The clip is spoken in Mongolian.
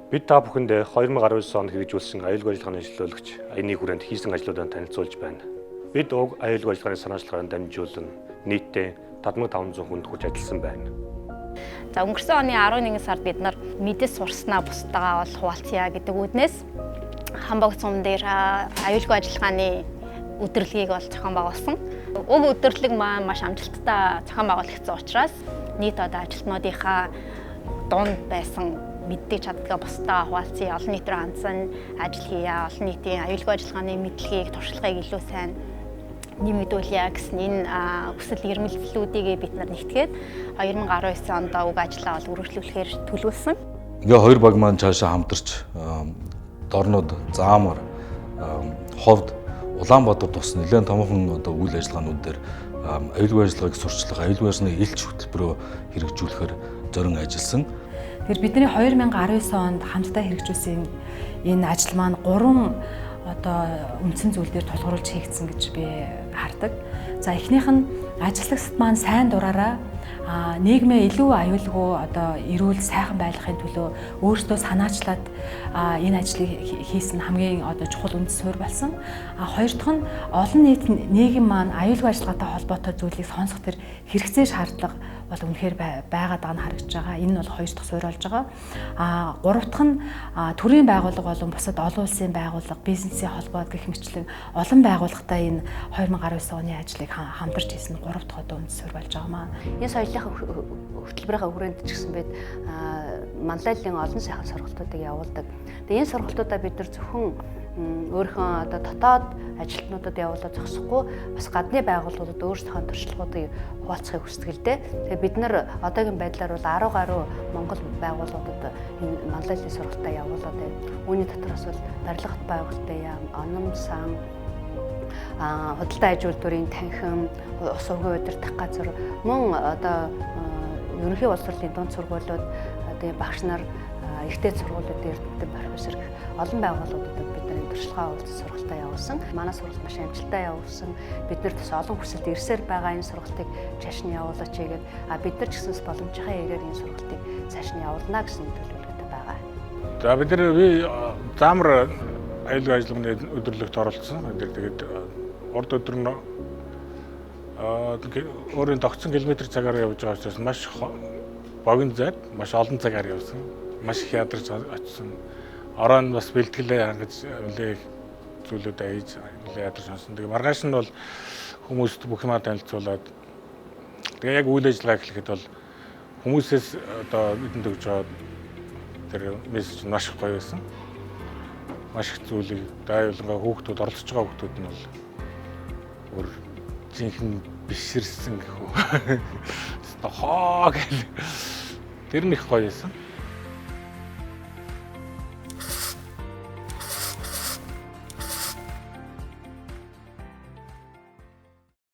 Бид та бүхэнд 2019 онд хэрэгжүүлсэн аюулгүй ажиллагааны чөлөөлөгч аяны хүрээнд хийсэн ажлуудаа танилцуулж байна. Бид уг аюулгүй ажиллагааны санаачлагаар дамжуулан нийтдээ 7500 хүнд хүрч ажилласан байна. За өнгөрсөн оны 11 сард бид нар мэдээс сурснаа бусдаагаа бол хуваалцъя гэдэг үүднээс Хамбогд сум дээр аюулгүй ажиллагааны өдөрлөгийг бол зохион байгуулсан. Уг өдөрлөг маань маш амжилттай зохион байгуулагдсан учраас нийт одоо ажилтнуудынхаа дунд байсан мэддэг чаддгаа бусдаа хуваалцъя, олон нийт рүү хандсан ажил хийе, олон нийтийн аюулгүй ажиллагааны мэдлэгийг, туршлагыг илүү сайн нэмэгдүүлье гэсэн энэ хүсэл эрмэлзлүүдийг бид нар нэгтгээд 2019 онд уг ажлаа бол үргэлжлүүлэхээр төлөвлөсөн. Ингээ хоёр баг маань цаашаа хамтарч Дорнод, Заамар, Ховд, Улаанбаатар тус нэлээд томхон одоо үйл ажиллагаанууд дээр аюулгүй ажиллагааг сурчлах, аюулгүй ажиллагааны элч хөтөлбөрөөр хэрэгжүүлэхээр зорин ажилласан. Тэгэхээр бидний 2019 онд хамтдаа хэрэгжүүлсэн энэ ажил маань 3 одоо үндсэн зүйл дээр тулгуурлаж хийгдсэн гэж би хардаг. За эхнийх нь ажиллагчид маань сайн дураараа нийгмээ илүү аюулгүй одоо эрүүл сайхан байлгахын төлөө өөрсдөө санаачлаад энэ ажлыг хийсэн хамгийн одоо чухал үндэс суурь болсон. Хоёр дахь нь олон нийт нийгэм маань аюулгүй ажиллагаатай холбоотой зүйлийг сонсох төр хэрэгцээ шаардлага бол үнэхээр байгаад байгаа нь харагдаж байгаа. Энэ нь бол хоёр дахь суурь болж байгаа. Гурав дахь нь төрийн байгууллага болон бусад олон улсын байгууллага, бизнесийн холбоод гэх мэтлэн олон байгууллагатай энэ 2019 оны ажлыг хамтарч хийсэн гурав дахь одоо үндэс суурь болж байгаа маа. Энэ соёлынхаа хөтөлбөрийнхаа хүрээнд ч гэсэн бид манлайллын олон сайхан сургалтуудыг явуулдаг. Тэгээ энэ сургалтуудаа бид нар зөвхөн өөрийнхөө одоо дотоод ажилтнуудад явуулаад зогсохгүй бас гадны байгууллагуудад өөрсдийнхөө туршлагуудыг хуваалцахыг хүсдэг л дээ. Тэгээ бид нар одоогийн байдлаар бол 10 гаруй Монгол байгууллагуудад энэ манлайллын сургалтаа явуулаад байна. Үүний дотроос бол барилга хот байгуулалтын яам, оном сан, худалдаа аж үйлдвэрийн танхим, ус урган удирдах газар мөн одоо ерөнхий боловсролын дунд сургуулиуд одоо багш нар ихтэй сургуулиудын эрдэмтэн профессор гэх олон байгууллагуудад бид нар энэ туршлагаа уулзсан сургалтаа явуулсан. Манай сургалт маш амжилттай явуулсан. Бид нар бас олон хүсэлт ирсээр байгаа энэ сургалтыг цааш нь явуулаач гэдэг. Бид нар ч гэсэн боломжийнхаа ирээр энэ сургалтыг цааш нь явуулна гэсэн төлөвлөгөөтэй байгаа. За бид нар Заамар аюулгүй ажиллагааны өдөрлөгт оролцсон. Тэгээд урд өдөр нь өөрийн тогтсон километр цагаар явж байгаа учраас маш богино зайд маш олон цагаар явсан. Маш их ядарч очсон. Орон бас бэлтгэлээ хангаж нэлээ зүйлүүд хийж нэлээ ядарч сонсон. Тэгээ маргааш нь бол хүмүүст бүх юмаа танилцуулаад тэгээ яг үйл ажиллагаа гэхэд бол хүмүүсээс одоо бидэнд өгж байгаа тэр мессеж маш их гоё байсан. Маш их зүйлийг дайвалгаа хүүхдүүд оролцож байгаа хүүхдүүд нь бол өөр жинхэнэ биширсэн гэх үү. Хоо гэл тэр нь их гоё байсан.